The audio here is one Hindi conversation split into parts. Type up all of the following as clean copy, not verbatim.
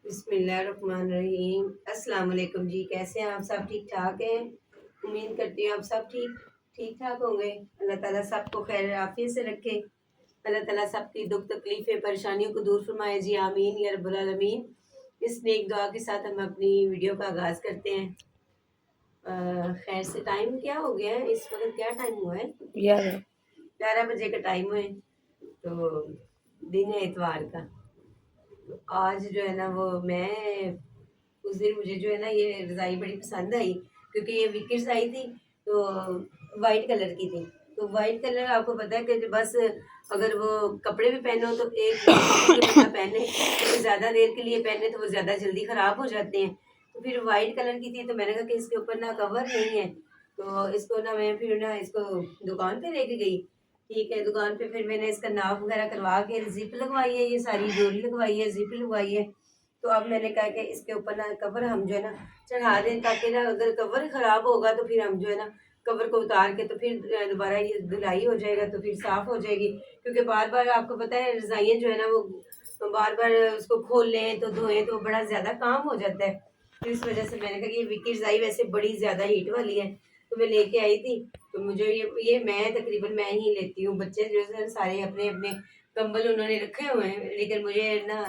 बिस्मिल्लाहिर्रहमानिर्रहीम। अस्सलाम वालेकुम जी। कैसे हैं आप? सब ठीक ठाक हैं? उम्मीद करती हूँ आप सब ठीक ठीक ठाक होंगे। अल्लाह ताला सबको खैर आफियत से रखे। अल्लाह ताला सबकी दुख तकलीफ़ें परेशानियों को दूर फरमाए जी, आमीन या रब्बुल आलमीन। इस नेक दुआ के साथ हम अपनी वीडियो का आगाज़ करते हैं। खैर से टाइम क्या हो गया है इस वक्त? क्या टाइम हुआ है? 11 बजे का टाइम है। तो दिन है इतवार का। तो आज जो है ना वो मैं उस दिन मुझे जो है ना ये रज़ाई बड़ी पसंद आई, क्योंकि ये विकेट्स आई थी तो वाइट कलर की थी। तो वाइट कलर आपको पता है कि बस अगर वो कपड़े भी पहनो तो एक के लिए बंदा पहने, तो ज़्यादा देर के लिए पहने तो वो ज़्यादा जल्दी ख़राब हो जाते हैं। तो फिर वाइट कलर की थी तो मैंने कहा कि इसके ऊपर ना कवर नहीं है, तो इसको ना मैं फिर ना इसको दुकान पे लेके गई। ठीक है, दुकान पे फिर मैंने इसका नाप वगैरह करवा के ज़िप लगवाई है, ये सारी डोरी लगवाई है, ज़िप लगवाई है। तो अब मैंने कहा कि इसके ऊपर ना कवर हम जो है ना चढ़ा दें, ताकि ना अगर कवर खराब होगा तो फिर हम जो है ना कवर को उतार के तो फिर दोबारा ये धुलाई हो जाएगा तो फिर साफ हो जाएगी। क्योंकि बार बार आपको पता है रजाइयाँ जो है ना वो बार बार उसको खोल लें तो धोएं तो बड़ा ज्यादा काम हो जाता है। तो इस वजह से मैंने कहा कि ये विकी रजाई वैसे बड़ी ज्यादा हीट वाली है, तो मैं लेके आई थी। तो मुझे ये मैं तकरीबन मैं ही लेती हूँ। बच्चे जो है सारे अपने अपने कंबल उन्होंने रखे हुए हैं, लेकिन मुझे ना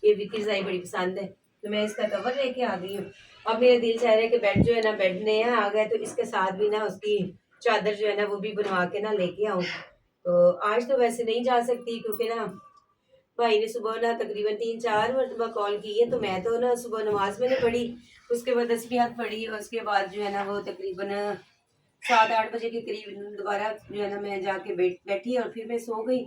ये विकी रज़ाई बड़ी पसंद है, तो मैं इसका कवर लेके आ गई हूँ। अब मेरा दिल चाह रहा है कि बेड जो है ना बेड नया आ गया तो इसके साथ भी ना उसकी चादर जो है ना वो भी बनवा के ना लेके आऊँ। तो आज तो वैसे नहीं जा सकती, क्योंकि ना भाई ने सुबह ना तकरीबन 3-4 मरतबा कॉल की है, तो मैं तो ना सुबह नमाज मैंने पढ़ी, उसके बाद तस्बीहात पढ़ी और उसके बाद जो है ना वो तकरीबन 7-8 बजे के करीब दोबारा जो है ना मैं जाके बैठी और फिर मैं सो गई।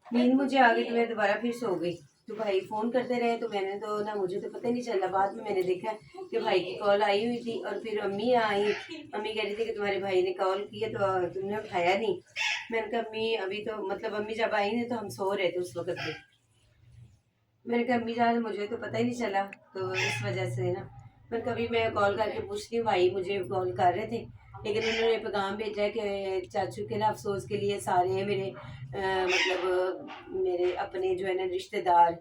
नींद मुझे आ गई तो मैं दोबारा फिर सो गई। तो भाई फ़ोन करते रहे तो मैंने तो ना मुझे तो पता ही नहीं चला। बाद में मैंने देखा कि भाई की कॉल आई हुई थी और फिर अम्मी आई। अम्मी कह रही थी कि तुम्हारे भाई ने कॉल की है तो तुमने उठाया नहीं। मैंने कहा अम्मी अभी तो मतलब अम्मी जब आई नहीं तो हम सो रहे थे उस वक्त पे। मैंने कहा अम्मी जान मुझे तो पता ही नहीं चला, तो इस वजह से ना मैं कभी मैं कॉल करके पूछती हूँ। भाई मुझे कॉल कर रहे थे, लेकिन उन्होंने पैगाम भेजा है कि चाचू के ना अफसोस के लिए सारे मेरे मतलब मेरे अपने जो है ना रिश्तेदार,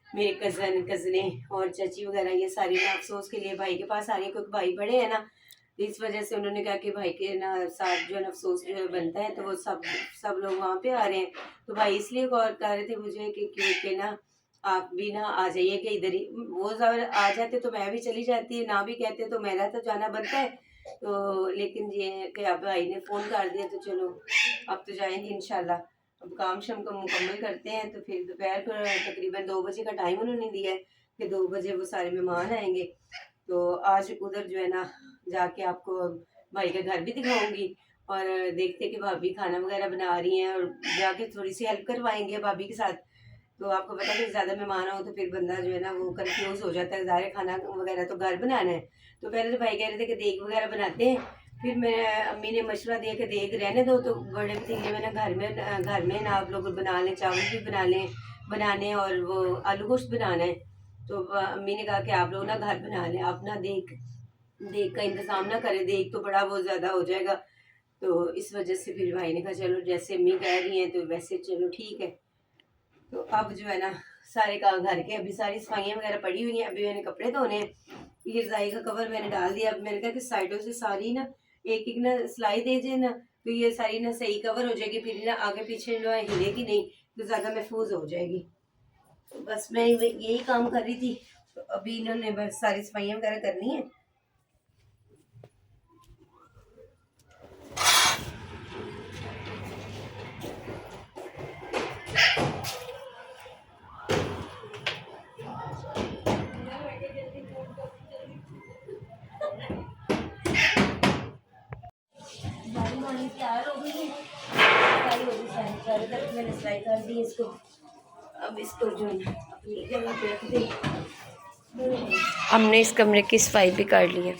मेरे कज़ने और चाची वगैरह ये सारी ना अफसोस के लिए भाई के पास आ रही है, क्योंकि भाई बड़े हैं ना। तो इस वजह से उन्होंने कहा कि भाई के ना साथ जो है ना अफसोस जो है बनता है, तो वो सब सब लोग वहाँ पे आ रहे हैं। तो भाई इसलिए कॉल कर रहे थे मुझे कि क्योंकि ना आप भी ना आ जाइए कि इधर ही। वो अगर आ जाते तो मैं भी चली जाती, ना भी कहते तो मेरा तो जाना बनता है। तो लेकिन ये कि अब भाई ने फ़ोन कर दिया तो चलो अब तो जाएंगे इंशाल्लाह। अब काम शाम को मुकम्मल करते हैं तो फिर दोपहर को तकरीबन 2 बजे का टाइम उन्होंने दिया है कि 2 बजे वो सारे मेहमान आएंगे। तो आज उधर जो है ना जाके आपको भाई का घर भी दिखाऊंगी और देखते कि भाभी खाना वगैरह बना रही हैं और जाके थोड़ी सी हेल्प करवाएंगे भाभी के साथ। तो आपको पता है कि ज़्यादा मेहमान हो तो फिर बंदा जो है ना वो कंफ्यूज हो जाता है। ज़ाहिर खाना वगैरह तो घर बनाना है। तो पहले तो भाई कह रहे थे कि देग वगैरह बनाते हैं, फिर मेरे अम्मी ने मशवरा दिया कि देग रहने दो, तो बड़े पतीले में ना घर में ना आप लोग बना लें, चावल भी बना लें बनाने और वो आलू गोश्त बनाना है। तो अम्मी ने कहा कि आप लोग ना घर बना लें, आप ना देग देग का इंतज़ाम ना करें, देग तो बड़ा वो ज़्यादा हो जाएगा। तो इस वजह से फिर भाई ने कहा चलो जैसे अम्मी कह रही हैं तो वैसे चलो ठीक है। तो अब जो है ना सारे काम घर के अभी सारी सफाइयाँ वगैरह पड़ी हुई हैं, अभी मैंने कपड़े धोने हैं। ये रज़ाई का कवर मैंने डाल दिया। अब मैंने कहा कि साइडों से सारी ना एक एक ना सिलाई दे जाए ना, तो ये सारी ना सही कवर हो जाएगी, फिर ना आगे पीछे जो है हिलेगी नहीं, तो ज़्यादा महफूज हो जाएगी। तो बस मैं यही काम कर रही थी। तो अभी इन्होंने बस सारी सफाइयाँ वगैरह करनी है। तैयार हो गई है, सिलाई हो गई सारी, चारों तरफ मैंने सिलाई कर दी इसको। अब इसको जो है ना अपनी जगह पे रख दे। हमने इस कमरे की सफाई भी कर ली है।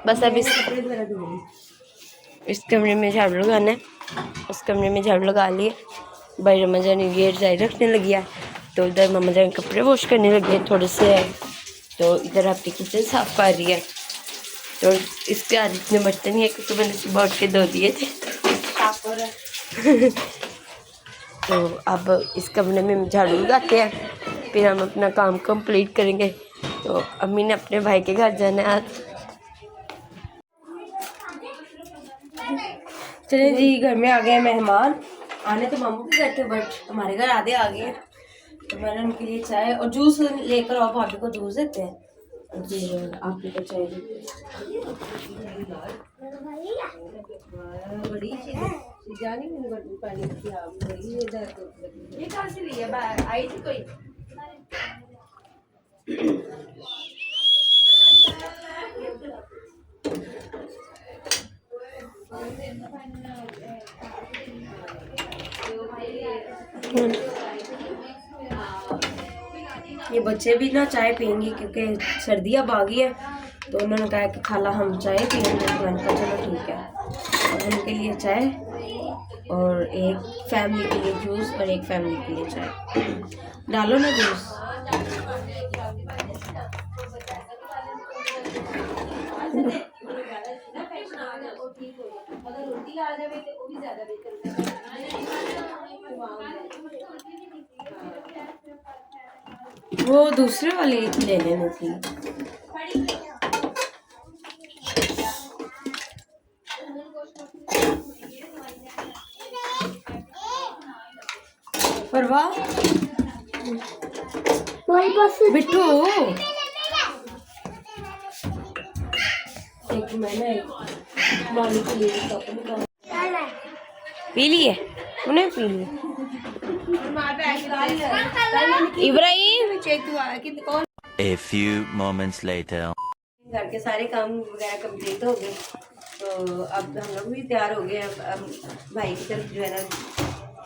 बस अब इस कमरे में झाड़ू लगाना है, उस कमरे में झाड़ू लगा लिए। भाई रमजान ये रजाई रखने लगी है, तो इधर मम्मा जान कपड़े वॉश करने लगे हैं थोड़े से, तो इधर आपकी किचन साफ कर रही है। तो इसके आज इतने बर्तन ही है क्योंकि मैंने सुबह उठ के धो दिए थे। तो अब इस कमरे में झाड़ू लगाते हैं, फिर हम अपना काम कंप्लीट करेंगे। तो अम्मी ने अपने भाई के घर जाना है आज। चलिए जी, घर में आ गए मेहमान। आने तो मामू के घर थे बट हमारे घर आधे आ गए। तो मैंने उनके लिए चाय और जूस लेकर आओ, भाभी को जूस देते हैं और फिर आप लेकर चाय देते हैं। बड़ी जानी मैंने पानी की आप बड़ी इधर ये कहाँ से ली है आई थी कोई ये बच्चे भी ना चाय पियेंगे क्योंकि सर्दी अब आ गई है, तो उन्होंने कहा कि खाला हम चाय पियेंगे। तो मैंने कहा चलो ठीक है, और उनके लिए चाय और एक फैमिली के लिए जूस और एक फैमिली के लिए चाय। डालो ना जूस। वो दूसरे वाले ले लेने थी। पर वाह बिट्टू, एक मैंने मानी के लिए पी लिए, उन्हें पी लिए। Ibrahim A few moments later. घर के सारे काम वगैरह कंप्लीट हो गए, तो अब हम लोग भी तैयार हो गए। अब भाई की तरफ जो है ना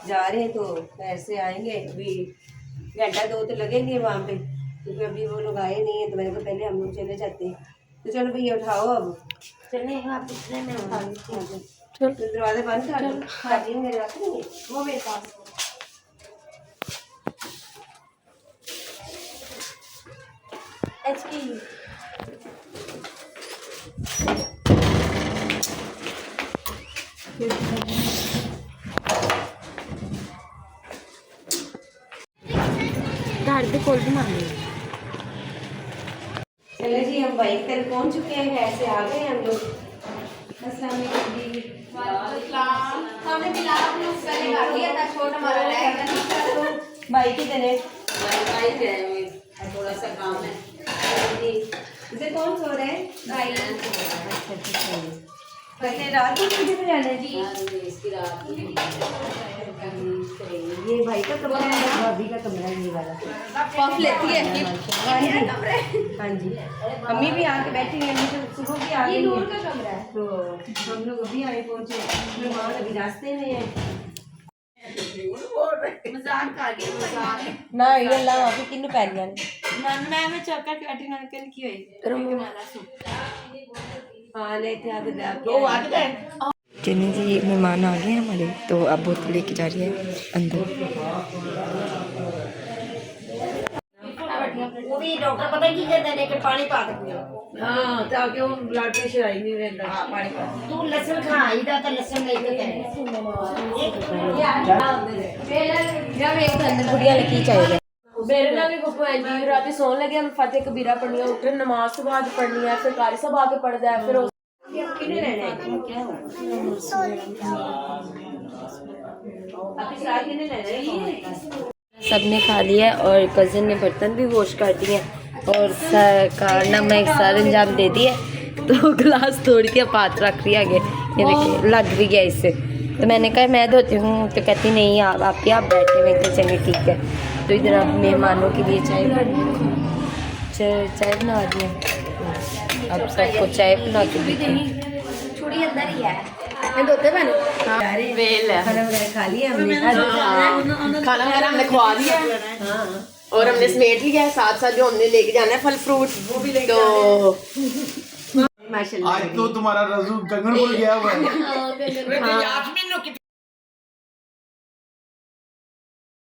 जा रहे हैं, तो पैर से आएंगे। अभी घंटा 2 तो लगेंगे वहाँ पे, क्योंकि अभी वो लोग आए नहीं है। तो मैंने कहा पहले हम लोग चले जाते हैं। तो चलो भैया उठाओ, अब चले आप पिछले में उठा लेते हैं। तो दरवाजा बंद कर दो, खाली मेरे रख देंगे वो मेरे पास। घर पे खोल भी मार चलो जी, हम बाइक तक पहुंच चुके हैं। ऐसे आ गए हम लोग। अस्सलाम वालेकुम जी। हमने बिलाल को पहले कर दिया था, छोटा हमारा रह गया। बाइक ही देने बाइक है, थोड़ा सा काम है जी। इसे कौन सो रहे हैं? भाई। पहले रात को किधर जाना है जी? इसकी रात ये भाई का कमरा है, भाभी का कमरा है, ये वाला पफ लेती है हाँ जी। मम्मी भी आके बैठी है, अम्मी तो सुबह भी आ गई। ये नूर का कमरा है। तो हम लोग अभी आए पहुंचे, मेहमान अभी रास्ते में है। मजाक कर गए मजाक ना ये अल्लाह माफी किन्नू पै गया मैं चौका काटी ना कल की हुई हाँ लेते आगे वो आ गए। चलिए जी, मेहमान आ गए हमारे, तो अब बोतल लेके जा रही है अंदर। वो भी डॉक्टर पता की कहते हैं कि पानी पा के पियो। हाँ ताकि वो ब्लड प्रेशर आई नहीं रहता। हाँ पानी पा। तू लहसुन खा इधर तो लहसुन लेके गए जब एक अंदर गुड़िया लगी चाहिए। मेरे नाल भी पप्पू है जी। रात सोन लगे हम फतेह कबीरा पढ़नी है, उठे नमाज के बाद पढ़नी है, फिर कारी साहब आके पढ़दा है, फिर कितने रहना है क्या हो अभी साथ कितने रहना है। सबने खा लिया और कज़न ने बर्तन भी वॉश कर दिए और कारनामा एक सार अंजाम दे दिया। तो गिलास तोड़ के पात रख रही आगे, ये देखिए लग भी गया इससे। तो मैंने कहा मैं धोती हूँ, तो कहती नहीं आप बैठे। मैं कहा चलिए ठीक है। तो इधर आप मेहमानों के लिए चाय बना रही है। अब सबको चाय बना के छोड़ी अंदर ही है मैं धोते मैंने खाना वगैरह खा लिया हमने। खाना वगैरह हमने खवा दिया है और हमने समेट लिया है। साथ साथ जो हमने लेके जाना है फल फ्रूट वो भी लेके माशाल्लाह। आज तो तुम्हारा रजू कंगन बोल गया हुआ है।